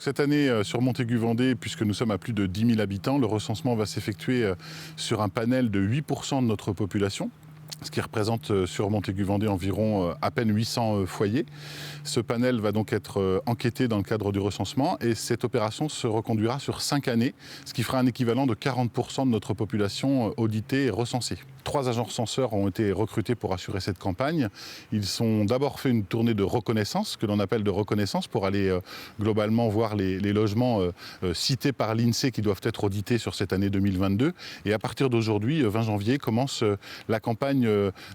Cette année, sur Montaigu-Vendée, puisque nous sommes à plus de 10 000 habitants, le recensement va s'effectuer sur un panel de 8% de notre population, ce qui représente sur Montaigu-Vendée environ à peine 800 foyers. Ce panel va donc être enquêté dans le cadre du recensement et cette opération se reconduira sur 5 années, ce qui fera un équivalent de 40% de notre population auditée et recensée. 3 agents recenseurs ont été recrutés pour assurer cette campagne. Ils ont d'abord fait une tournée de reconnaissance, que l'on appelle de reconnaissance, pour aller globalement voir les logements cités par l'INSEE qui doivent être audités sur cette année 2022. Et à partir d'aujourd'hui, 20 janvier, commence la campagne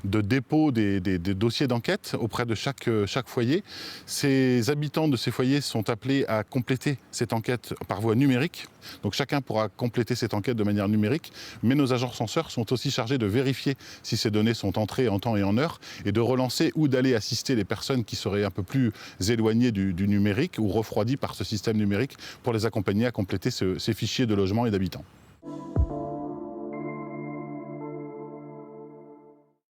de dépôt des dossiers d'enquête auprès de chaque foyer. Ces habitants de ces foyers sont appelés à compléter cette enquête par voie numérique. Donc chacun pourra compléter cette enquête de manière numérique, mais nos agents recenseurs sont aussi chargés de vérifier si ces données sont entrées en temps et en heure et de relancer ou d'aller assister les personnes qui seraient un peu plus éloignées du numérique ou refroidies par ce système numérique pour les accompagner à compléter ces fichiers de logement et d'habitants.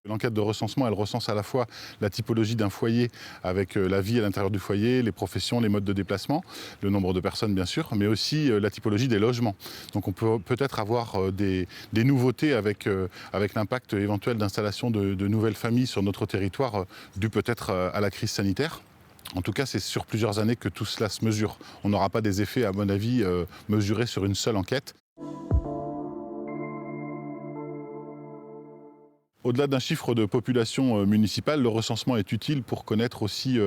L'enquête de recensement, elle recense à la fois la typologie d'un foyer avec la vie à l'intérieur du foyer, les professions, les modes de déplacement, le nombre de personnes bien sûr, mais aussi la typologie des logements. Donc on peut peut-être avoir des nouveautés avec l'impact éventuel d'installation de nouvelles familles sur notre territoire, dû peut-être à la crise sanitaire. En tout cas, c'est sur plusieurs années que tout cela se mesure. On n'aura pas des effets, à mon avis, mesurés sur une seule enquête. Au-delà d'un chiffre de population municipale, le recensement est utile pour connaître aussi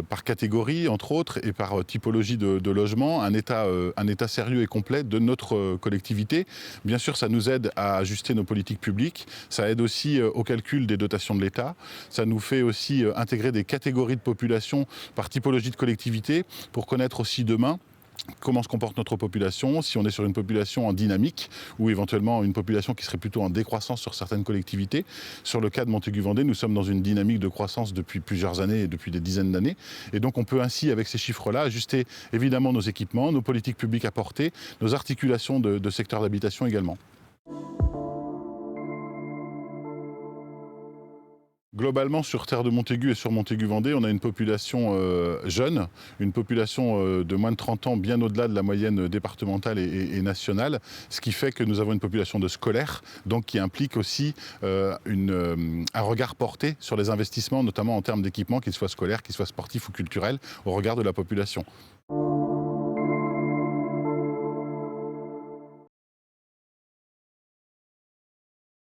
par catégorie, entre autres, et par typologie de logement, un état sérieux et complet de notre collectivité. Bien sûr, ça nous aide à ajuster nos politiques publiques, ça aide aussi au calcul des dotations de l'État, ça nous fait aussi intégrer des catégories de population par typologie de collectivité pour connaître aussi demain comment se comporte notre population, si on est sur une population en dynamique ou éventuellement une population qui serait plutôt en décroissance sur certaines collectivités. Sur le cas de Montaigu-Vendée, nous sommes dans une dynamique de croissance depuis plusieurs années et depuis des dizaines d'années. Et donc on peut ainsi, avec ces chiffres-là, ajuster évidemment nos équipements, nos politiques publiques à porter, nos articulations de secteurs d'habitation également. Globalement, sur Terre de Montaigu et sur Montaigu-Vendée, on a une population jeune, une population de moins de 30 ans, bien au-delà de la moyenne départementale et nationale, ce qui fait que nous avons une population de scolaires, donc qui implique aussi un regard porté sur les investissements, notamment en termes d'équipements, qu'ils soient scolaires, qu'ils soient sportifs ou culturels, au regard de la population.